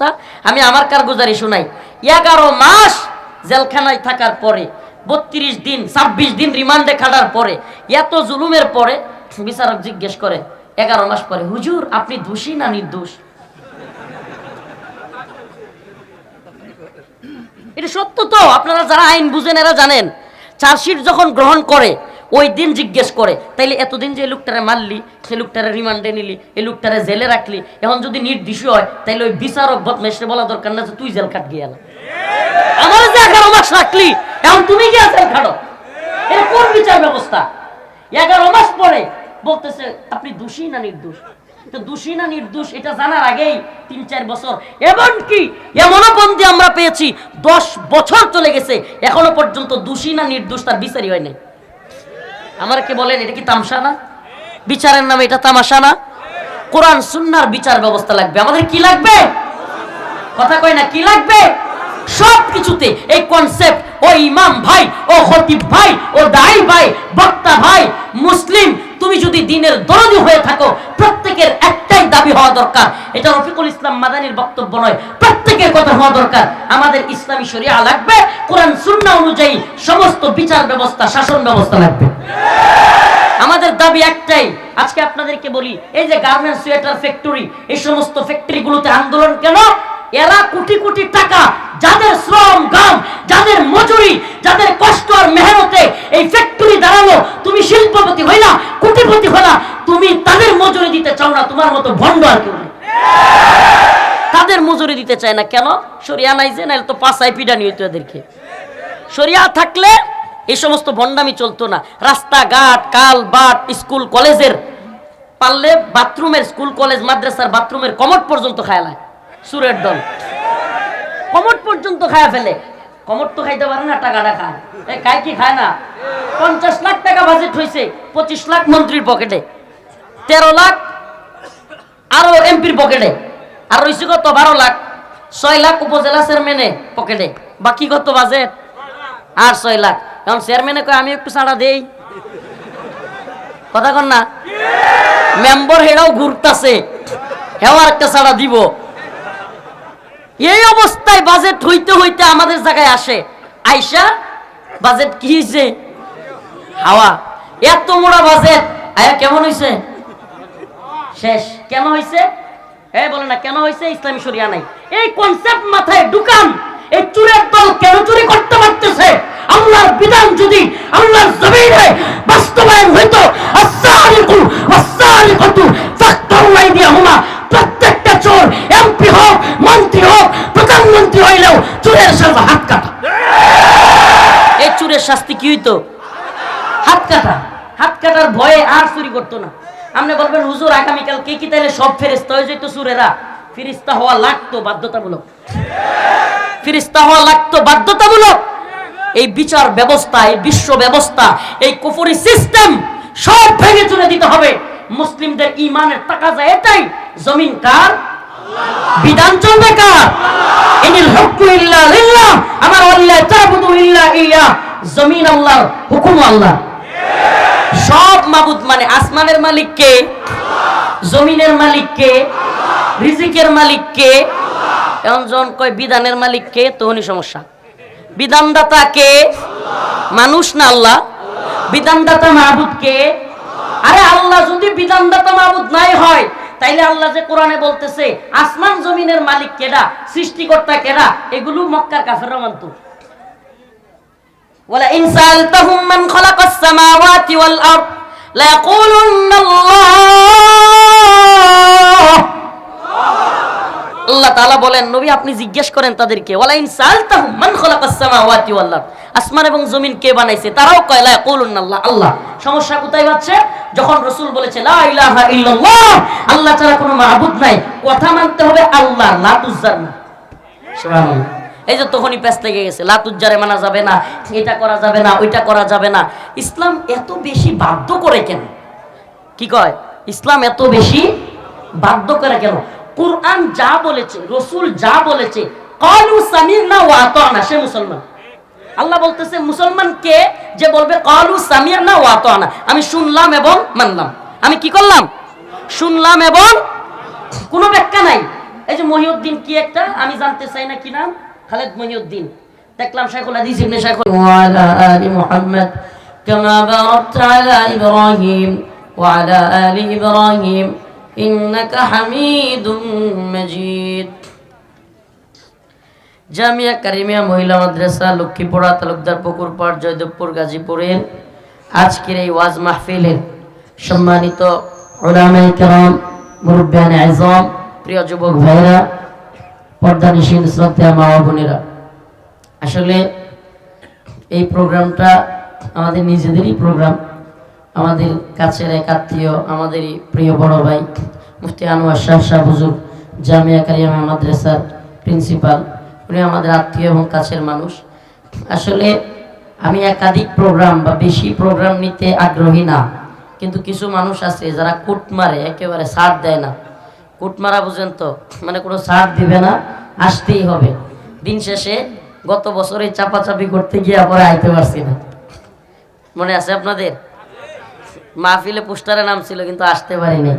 অবস্থা। আমি আমার কারগুজারি শোনাই। 11 মাস জেলখানায় থাকার পরে, 32 দিন 26 দিন রিমান্ডে খাটার পরে, এত জুলুমের পরে বিচারক জিজ্ঞেস করে 11 মাস পরে, হুজুর আপনি দোষী না নির্দোষ? এটা সত্য তো, আপনারা যারা আইন বুঝেন এরা জানেন। চার্জশিট যখন গ্রহণ করে ওই দিন জিজ্ঞেস করে, তাইলে এতদিন যে লোকটারে মারলি, সে লোকটারে রিমান্ডে নিলি, এই লোকটারে জেলে রাখলি, এখন যদি নির্দোষ হয় তাইলে ওই বিচারক বদমেশরে বলা দরকার না যে তুই জেল কাট গিয়ে এলা, আমার যে 11 মাস রাখলি এখন তুমি গিয়ে জেল খাটো। এটা কোন বিচার ব্যবস্থা? 11 মাস পরে বলতেছে আপনি দোষী না নির্দোষ। তো দোষী না নির্দোষ এটা জানার আগেই 3-4 বছর, এমনকি এমনও বন্দী আমরা পেয়েছি 10 বছর চলে গেছে, এখনো পর্যন্ত দোষী না নির্দোষ তার বিচারই হয় নাই। আমার কে বলেন এটা কি তামসা না? বিচারের নামে এটা তামাশা না? কোরআন সুন্নাহর বিচার ব্যবস্থা লাগবে। আমাদের কি লাগবে? কথা কয় না, কি লাগবে? সব কিছুতে এই কনসেপ্ট, ও ইমাম ভাই, ও খতিব ভাই, ও দাঈ ভাই, বক্তা ভাই, মুসলিম তুমি যদি দ্বীনের দরদি হয়ে থাকো, প্রত্যেকের একটাই দাবি হওয়া দরকার। এটা রফিকুল ইসলাম মাদানির বক্তব্য নয়, প্রত্যেকের কথা হওয়া দরকার। আমাদের ইসলামী শরিয়া লাগবে, কোরআন সুন্নাহ অনুযায়ী সমস্ত বিচার ব্যবস্থা, শাসন ব্যবস্থা লাগবে। আমাদের দাবি একটাই। আজকে আপনাদেরকে বলি, এই যে গার্মেন্টস, সোয়েটার ফ্যাক্টরি, এই সমস্ত ফ্যাক্টরিগুলোতে আন্দোলন কেন? এরা কোটি কোটি টাকা, যাদের শ্রম ঘাম, যাদের মজুরি, যাদের কষ্ট আর মেহনতে এই ফ্যাক্টরি দাঁড়ালো, তুমি শিল্পপতি হইলা, কোটিপতি হইলা, তুমি তাদের মজুরি দিতে চাও না। তোমার মতো ভণ্ড আর কেউ নেই, তাদের মজুরি দিতে চায় না। কেন? শরিয়া নাই যে, নাহলে তো পাঁচায় পিডানি হইতো এদেরকে। শরিয়া থাকলে এই সমস্ত ভণ্ডামি চলতো না। রাস্তাঘাট, কাল বাট, স্কুল কলেজের পারলে বাথরুমের, স্কুল কলেজ মাদ্রাসার বাথরুমের কমোড পর্যন্ত খায়ালায় সুরের দল, কমোড পর্যন্ত খায়া ফেলে। কমোড তো খাইতে পারে না, টাকাটা খায়। এই খায় কি খায় না? 50 লাখ টাকা বাজেট হয়েছে, 25 লাখ মন্ত্রীর পকেটে, 13 লাখ আরো এমপির পকেটে, আর রয়েছে কত 12 লাখ, 6 লাখ উপজেলা চেয়ারম্যানে পকেটে, বাকি কত বাজেট? আর 6 লাখ। এখন চেয়ারম্যানে কয় আমি একটু ছাড়া দেই, কথা কন না? মেম্বার হেরাও ঘুরতাছে, হেও আর একটা ছাড়া দিব। এই অবস্থায় বাজেট হইতে হইতে আমাদের জায়গায় আসে, আইসা বাজেট কি হয়েছে? হাওয়া। এত মোড়া বাজেট আয়া কেমন হয়েছে? শেষ। কেন হয়েছে? বলে না কেন হয়েছে? ইসলামী শরিয়া নাই। এই কনসেপ্ট মাথায় ঢুকান। এই চুরের দল কেন চুরি করতে পারতেছে? আল্লাহর বিধান যদি আল্লাহর জমিনে বাস্তবায়ন হইতো, আস-সারিকু ওয়াস-সারিকাতু ফাকতাউ আইদিয়াহুমা, প্রত্যেকটা চোর এমপি হোক, মন্ত্রী হোক, প্রধানমন্ত্রী হইলেও চুরের সাজা হাত কাটা। এই চুরের শাস্তি কি হইতো? হাত কাটা। হাত কাটার ভয়ে আর চুরি করতো না। আপনি বলবেন হুজুর আগামীকাল কে কি তাইলে সব ফেরেশতা হয়ে যেত চুরেরা? ফেরেশতা হওয়া লাগতো বাধ্যতামূলক, ফেরেশতা হওয়া লাগতো বাধ্যতামূলক। এই বিচার ব্যবস্থা, এই বিশ্ব ব্যবস্থা, এই কুফরি সিস্টেম সব ভেঙে চুরে দিতে হবে। মুসলিমদের ঈমানের তাকাজা এটাই। জমিন কার? বিধান চলবে কার? ইনিল হুকমু ইল্লা লিল্লাহ, আমার আল্লাহ তা'বুদু ইল্লা ইয়া। জমিন আল্লাহর, হুকুম আল্লাহ। সব মাবুদ মানে আসমানের মালিক কে? জমিনের মালিক কে? রিজিকের মালিক কে? এখন জন কয় বিধানের মালিক কে, তখনই সমস্যা। বিধানদাতা কে? মানুষ না আল্লাহ? বিধানদাতা মাবুদ কে? আরে আল্লাহ যদি বিধানদাতা মাবুদ নাই হয়, তাইলে আল্লাহ যে কোরআনে বলতেছে আসমান জমিনের মালিক কেডা, সৃষ্টিকর্তা কেডা, এগুলো মক্কার কাফেররা মানতো। ওয়ালা ইন সালতাহুম মান খালাকাস সামাওয়াতি ওয়াল আরদ লা ইয়াকুলুন্না আল্লাহ। আল্লাহ তাআলা বলেন নবী আপনি জিজ্ঞেস করেন তাদেরকে, ওয়ালা ইন সালতাহুম মান খালাকাস সামাওয়াতি ওয়াল আরদ, আসমান এবং জমিন কে বানাইছে, তারাও কয় লা ইয়াকুলুন্না আল্লাহ। আল্লাহ। সমস্যা কোথায় হচ্ছে? যখন রাসূল বলেছে লা ইলাহা ইল্লাল্লাহ, আল্লাহ ছাড়া কোনো মাবুদ নাই, কথা মানতে হবে আল্লাহ, লাত উজ্জার না। সুবহানাল্লাহ। এই যে তখনই প্যাচ লেগে গেছে, লাত উজ্জারে মানা যাবে না, এটা করা যাবে না, ওইটা করা যাবে না। ইসলাম এত বেশি বাধ্য করে কেন? কি কয়? ইসলাম এত বেশি বাধ্য করে কেন? কুরআন যা বলেছে, রাসূল যা বলেছে, ক্বালু সামি'না ওয়া আতা'না, সে মুসলমান। আল্লাহ বলতেছে মুসলমান কে? যে বলবে ক্বালু সামি'না ওয়া আতা'না, আমি শুনলাম এবং মানলাম। আমি কি করলাম? শুনলাম এবং কোনো ব্যাখ্যা নাই, এই যে মহিউদ্দিন কি একটা আমি জানতে চাই না কি নাম, খালেদ মহিউদ্দিন, দেখলাম শাইখুল হাদিস ইবনে শাইখুল ওয়া আলা আলি মুহাম্মদ কামা বারাকতা আলা ইব্রাহিম ওয়া আলা আলি ইব্রাহিম ইন্নাকা হামিদুম মাজিদ। জামিয়া কারিমিয়া মহিলা মাদ্রাসা লক্ষ্মীপুরা তালুকদার পুকুরপাড় জয়দেবপুর গাজীপুরের আজকের এই ওয়াজ মাহফিলের সম্মানিত উলামায়ে কেরাম, মুরব্বিয়ানে আযম, প্রিয় যুবক ভাইরা, পর্দানিশীন শ্রদ্ধেয় মা ও বোনেরা, আসলে এই প্রোগ্রামটা আমাদের নিজেদেরই প্রোগ্রাম। আমাদের কাছের এক আত্মীয়, আমাদেরই প্রিয় বড় ভাই মুফতি আনোয়ার শাহ হুজুর জামিয়া কারিমিয়া মাদ্রাসার প্রিন্সিপাল, উনি আমাদের আত্মীয় এবং কাছের মানুষ। আসলে আমি একাধিক প্রোগ্রাম বা বেশি প্রোগ্রাম নিতে আগ্রহী না, কিন্তু কিছু মানুষ আছে যারা কুট মারে, একেবারে ছাড় দেয় না। কুট মারা বুঝেন তো, মানে কোনো ছাড় দিবে না, আসতেই হবে। দিন শেষে গত বছরে চাপাচাপি করতে গিয়ে পরে আইতে পারছি না, মনে আছে আপনাদের? মাহফিলে পোস্টারে নাম ছিল কিন্তু আসতে পারিনি।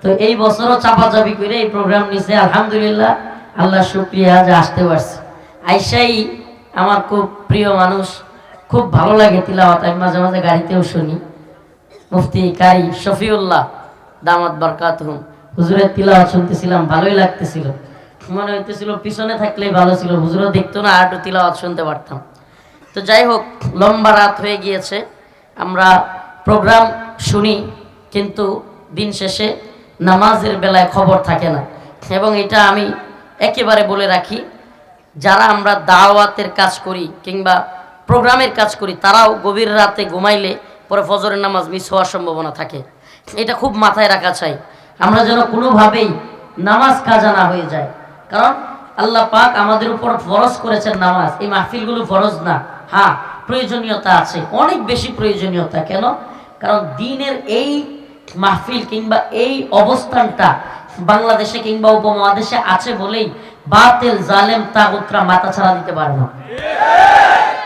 তো এই বছরও চাপাচাপি করে এই প্রোগ্রাম নিছে, আলহামদুলিল্লাহ, আল্লাহ শুকরিয়া যে আসতে পারছি। আইসাই আমার খুব প্রিয় মানুষ, খুব ভালো লাগে তিলাওয়াত, আমি মাঝে মাঝে গাড়িতেও শুনি। মুফতি কারি শফিউল্লাহ দামাত বারকাতুহুম হুজুরের তিলাওয়াত শুনতেছিলাম, ভালোই লাগতেছিল, মনে হইতেছিল পিছনে থাকলেই ভালো ছিল, হুজুরও দেখতো না, আর একটু তিলাওয়াত শুনতে পারতাম। তো যাই হোক, লম্বা রাত হয়ে গিয়েছে, আমরা প্রোগ্রাম শুনি কিন্তু দিন শেষে নামাজের বেলায় খবর থাকে না। এবং এটা আমি একেবারে বলে রাখি, যারা আমরা দাওয়াতের কাজ করি কিংবা প্রোগ্রামের কাজ করি, তারাও গভীর রাতে ঘুমাইলে পরে ফজরের নামাজ মিস হওয়ার সম্ভাবনা থাকে। এটা খুব মাথায় রাখা চাই, আমরা যেন কোনোভাবেই নামাজ কাজা না হয়ে যায়। কারণ আল্লাহ পাক আমাদের উপর ফরজ করেছেন নামাজ। এই মাহফিলগুলো ফরজ না, হ্যাঁ প্রয়োজনীয়তা আছে, অনেক বেশি প্রয়োজনীয়তা। কেন? কারণ দিনের এই মাহফিল কিংবা এই অবস্থানটা বাংলাদেশে কিংবা উপমহাদেশে আছে বলেই বাতিল জালেম তাগুতরা মাথা ছাড়া দিতে পারে না।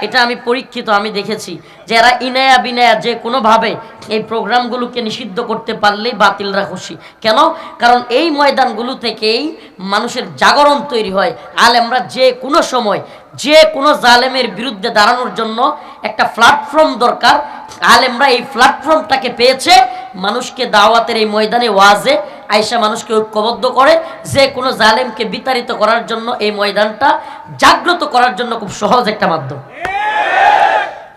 এটা আমি পরীক্ষিত, আমি দেখেছি যারা ইনায়া বিনায়া যে কোনোভাবে এই প্রোগ্রামগুলোকে নিষিদ্ধ করতে পারলেই বাতিলরা খুশি। কেন? কারণ এই ময়দানগুলো থেকেই মানুষের জাগরণ তৈরি হয়। আলেমরা যে কোনো সময় যে কোনো জালেমের বিরুদ্ধে দাঁড়ানোর জন্য একটা প্ল্যাটফর্ম দরকার, আলেমরা এই প্ল্যাটফর্মটাকে পেয়েছে। মানুষকে দাওয়াতের এই ময়দানে ওয়াজে আয়েশা মানুষকে ঐক্যবদ্ধ করে, যে কোনো জালেমকে বিতাড়িত করার জন্য এই ময়দানটা জাগ্রত করার জন্য খুব সহজ একটা মাধ্যম।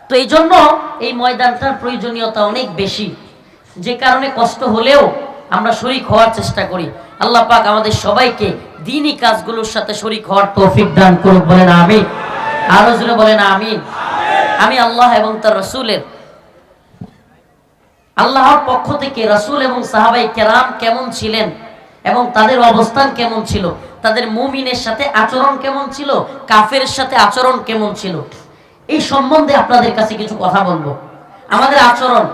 তো এই জন্য এই ময়দানটার প্রয়োজনীয়তা অনেক বেশি, যে কারণে কষ্ট হলেও আমরা শরীক হওয়ার চেষ্টা করি। আল্লাহ পাক আমাদের সবাইকে দ্বীনি কাজগুলোর সাথে শরীক হওয়ার তৌফিক দান করুক, বলেন আমিন। আরো জোরে বলেন আমিন। আমি আল্লাহ এবং তার রাসূলের, আল্লাহর পক্ষ থেকে রাসূল এবং সাহাবায়ে কেরাম কেমন ছিলেন এবং তাদের অবস্থান কেমন ছিল, তাদের মুমিনের সাথে আচরণ কেমন ছিল, কাফেরের সাথে আচরণ কেমন ছিল, এই সম্বন্ধে আপনাদের কাছে কিছু কথা বলবো। আমাদের আচরণ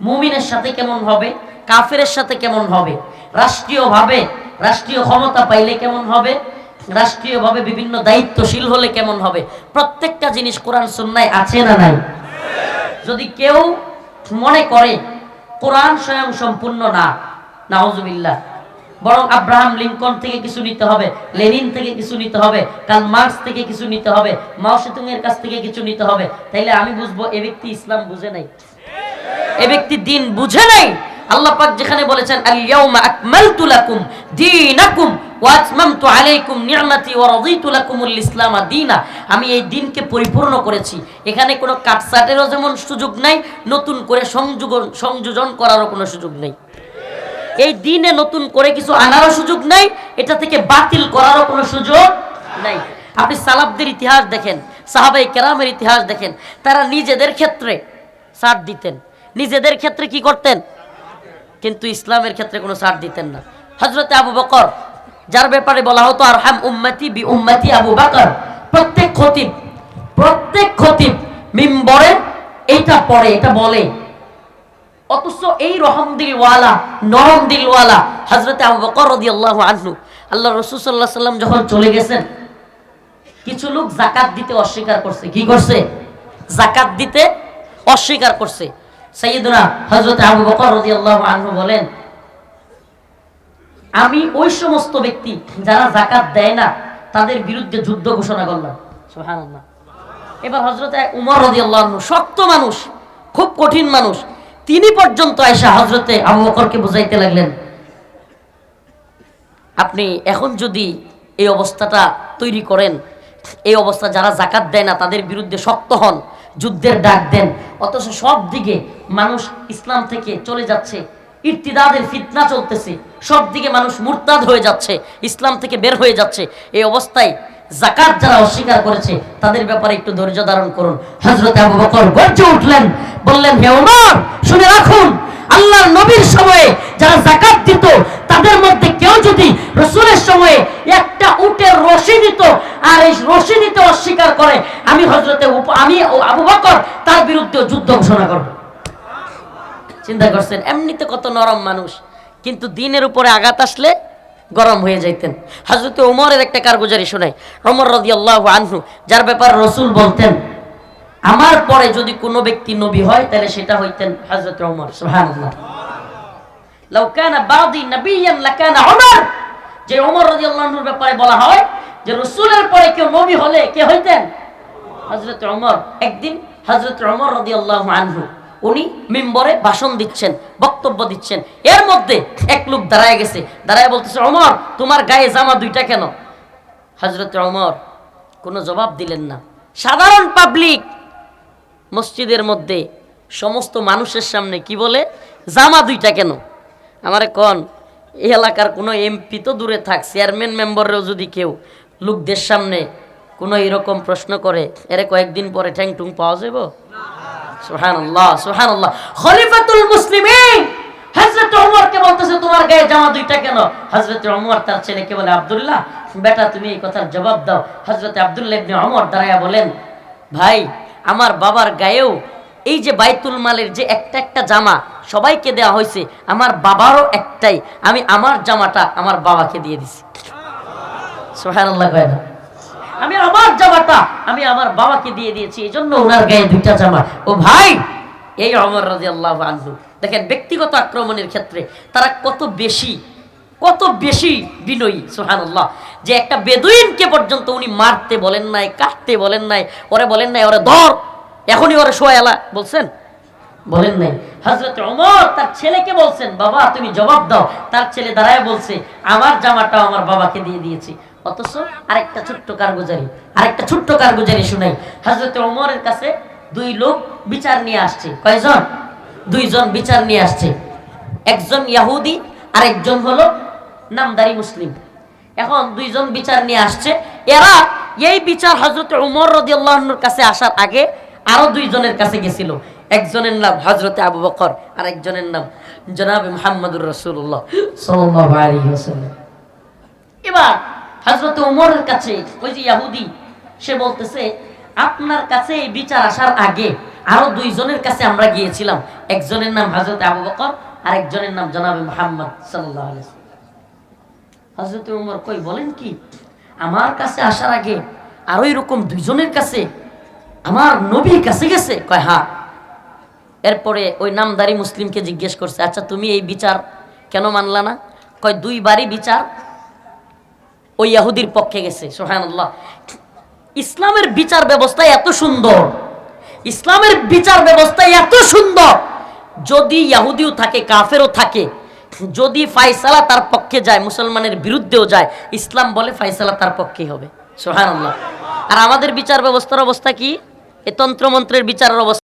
মুমিনের সাথে কেমন হবে, কাফেরের সাথে কেমন হবে, রাষ্ট্রীয়ভাবে রাষ্ট্রীয় ক্ষমতা পাইলে কেমন হবে, রাষ্ট্রীয়ভাবে বিভিন্ন দায়িত্বশীল হলে কেমন হবে, প্রত্যেকটা জিনিস কোরআন সুন্নায় আছে না নাই? যদি কেউ মনে করে কোরআন স্বয়ং সম্পূর্ণ না, নাউজুবিল্লাহ, বরং আব্রাহাম লিঙ্কন থেকে কিছু নিতে হবে, লেনিন থেকে কিছু নিতে হবে, কার্ল মার্কস থেকে কিছু নিতে হবে, মাও সেতুং এর কাছ থেকে কিছু নিতে হবে, তাইলে আমি বুঝবো এ ব্যক্তি ইসলাম বুঝে নাই, এ ব্যক্তি দ্বীন বুঝে নাই। আল্লাহ পাক যেখানে বলেছেন আল ইয়াউমা আকমালতু লাকুম দীনাকুম ওয়া আতমামতু আলাইকুম নি'মাতি ওয়া রাদিতু লাকুমুল ইসলাম দীনা, আমি এই দ্বীনকে পরিপূর্ণ করেছি। এখানে কোনো কাটছাটেরও যেমন সুযোগ নাই, নতুন করে সংযোজন করারও কোনো সুযোগ নেই। এই দ্বীনে নতুন করে কিছু আনারও সুযোগ নাই, এটা থেকে বাতিল করারও কোনো সুযোগ নাই। আপনি সালাফদের ইতিহাস দেখেন, সাহাবায়ে কেরামের ইতিহাস দেখেন, তারা নিজেদের ক্ষেত্রে ছাড় দিতেন, নিজেদের ক্ষেত্রে কি করতেন, কিন্তু ইসলামের ক্ষেত্রে কোনো ছাড় দিতেন না। হযরতে আবু বকর, যার ব্যাপারে বলা হতো আরহাম উম্মতি বি উম্মতি আবু বকর, প্রত্যেক খতিব মিম্বরে এইটা পড়ে, এটা বলে, অথচ এই রহম দিলওয়ালা নরম দিলওয়ালা হযরতে আবু বকর রাদিয়াল্লাহু আনহু, আল্লাহ রাসূল সাল্লাল্লাহু আলাইহি সাল্লাম যখন চলে গেছেন, কিছু লোক যাকাত দিতে অস্বীকার করছে। কি করছে? যাকাত দিতে অস্বীকার করছে। সাইয়েদুনা হযরত আবু বকর রাদিয়াল্লাহু আনহু বলেন, আমি ওই সমস্ত ব্যক্তি যারা যাকাত দেয় না তাদের বিরুদ্ধে যুদ্ধ ঘোষণা করলাম। সুবহানাল্লাহ। এবার হযরত উমর রাদিয়াল্লাহু আনহু শক্ত মানুষ, খুব কঠিন মানুষ, তিনি পর্যন্ত আয়েশা হযরতে আবু বকরকে বুঝাইতে লাগলেন, আপনি এখন যদি এই অবস্থাটা তৈরি করেন, এই অবস্থা যারা যাকাত দেয় না তাদের বিরুদ্ধে শক্ত হন, যুদ্ধের ডাক দেন, অথচ সব দিকে মানুষ ইসলাম থেকে চলে যাচ্ছে, ইরতিদাদের ফিতনা চলতেছে, সব দিকে মানুষ মুরতাদ হয়ে যাচ্ছে, ইসলাম থেকে বের হয়ে যাচ্ছে, এই অবস্থায় যাকাত যারা অস্বীকার করেছে তাদের ব্যাপারে একটু ধৈর্য ধারণ করুন। হযরত আবু বকর গর্জে উঠলেন, বললেন, হে ওমর, শুনে রাখুন, আল্লাহর নবীর সময়ে যারা যাকাত দিত তাদের মধ্যে কেউ যদি রাসূলের সময়ে একটা উটের রশি দিত আর এই রশি দিতে অস্বীকার করে, আমি আবু বকর তার বিরুদ্ধে যুদ্ধ ঘোষণা করব। চিন্তা করছেন, এমনিতে কত নরম মানুষ, কিন্তু দিনের উপরে আঘাত আসলে গরম হয়ে যাইতেন। হযরত ওমরের একটা কারগুজারি শোনাই। ওমর রাদিয়াল্লাহু আনহু, যার ব্যাপারে রাসূল বলতেন, আমার পরে যদি কোনো ব্যক্তি নবী হয় তাহলে সেটা হইতেন হযরত ওমর। সুবহানাল্লাহ। লাউ কানা বাদি নবিয়ান লাকানা ওমর। যে ওমর রাদিয়াল্লাহু আনহুর ব্যাপারে বলা হয় যে রাসূলের পরে কেউ নবী হলে কে হইতেন? হযরত ওমর। একদিন হযরত ওমর রাদিয়াল্লাহু আনহু উনি মিম্বরে ভাষণ দিচ্ছেন, বক্তব্য দিচ্ছেন, এর মধ্যে এক লোক দাঁড়ায় গেছে, দাঁড়ায় বলতেছে, ওমর, তোমার গায়ে জামা দুইটা কেন? হযরত ওমর কোনো জবাব দিলেন না। সাধারণ পাবলিক মসজিদের মধ্যে সমস্ত মানুষের সামনে কি বলে, জামা দুইটা কেন? আমারে কোন এই এলাকার কোনো এমপি তো দূরে থাক, চেয়ারম্যান মেম্বাররাও যদি কেউ লোকদের সামনে কোনো এরকম প্রশ্ন করে, এর কয়েকদিন পরে ঠ্যাং টুং পাওয়া যাবে? সুবহানাল্লাহ, সুবহানাল্লাহ। খলিফাতুল মুসলিমিন হযরত ওমরকে বলতেছে, তোমার গায়ে জামা দুইটা কেন? হযরত ওমর তার ছেলেকে বলে, আব্দুল্লাহ, বেটা তুমি এই কথার জবাব দাও। হযরত আব্দুল্লাহ ইবনে ওমর দাঁড়ায়া বলেন, ভাই, আমার বাবার গায়েও এই যে বাইতুল মালের যে একটা একটা জামা সবাইকে দেওয়া হয়েছে, আমার বাবারও একটাই, আমি আমার জামাটা আমার বাবাকে দিয়ে দিছি। সুবহানাল্লাহ। কয় না, আমি আমার জামাটা আমি আমার বাবাকে দিয়ে দিয়েছি, এই জন্য ওনার গায়ে দুইটা জামা। ও ভাই, এই ওমর রাদিয়াল্লাহু আনহু দেখেন ব্যক্তিগত আক্রমণের ক্ষেত্রে তারা কত বেশি বিনয়ী। সুবহানাল্লাহ। যে একটা বেদুইনকে পর্যন্ত উনি মারতে বলেন নাই, কাটতে বলেন নাই, ওরে বলেন নাই ওরে ধর, এখনই ওরে শোয়ালা বলছেন, বলেন নাই। হযরত ওমর তার ছেলেকে বলছেন, বাবা তুমি জবাব দাও। তার ছেলে দাঁড়ায় বলছে, আমার জামাটাও আমার বাবাকে দিয়ে দিয়েছি। অথচ আরেকটা ছোট্ট কারগুজারি শুনাই। হযরত ওমরের কাছে দুই লোক বিচার নিয়ে আসছে। কয়জন? দুইজন বিচার নিয়ে আসছে। একজন ইহুদি আর একজন হলো নামদারি মুসলিম। এখন দুইজন বিচার নিয়ে আসছে। এরা এই বিচার হযরত ওমর রাদিয়াল্লাহু আনহুর কাছে আসার আগে আরো দুইজনের কাছে গেছিল। একজনের নাম হযরতে আবু বকর আর একজনের নাম জনাবে মুহাম্মদুর রাসূলুল্লাহ সাল্লাল্লাহু আলাইহি ওয়াসাল্লাম। এবার হযরত ওমরের কাছে ওই যে ইহুদি, সে বলতেছে, আপনার কাছে এই বিচার আসার আগে আরো দুইজনের কাছে আমরা গিয়েছিলাম, একজনের নাম হযরত আবু বকর আর একজনের নাম জনাবে মুহাম্মদ সাল্লাল্লাহু আলাইহি ওয়াসাল্লাম। হযরত ওমর কই, বলেন কি, আমার কাছে আসার আগে আরো এরকম দুইজনের কাছে আমার নবীর কাছে গেছে? কয় হ্যাঁ। এরপরে ওই নামদারি মুসলিমকে জিজ্ঞেস করছে, আচ্ছা তুমি এই বিচার কেন মানলা না? কয় দুইবারই বিচার ওই ইহুদির পক্ষে গেছে। সুবহানাল্লাহ। ইসলামের বিচার ব্যবস্থা এত সুন্দর, ইসলামের বিচার ব্যবস্থা এত সুন্দর, যদি ইহুদিও থাকে কাফেরও থাকে, যদি ফায়সালা তার পক্ষে যায় মুসলমানের বিরুদ্ধেও যায়, ইসলাম বলে ফায়সালা তার পক্ষেই হবে। সুবহানাল্লাহ। আর আমাদের বিচার ব্যবস্থার অবস্থা কি? এই তন্ত্রমন্ত্রের বিচারের অবস্থা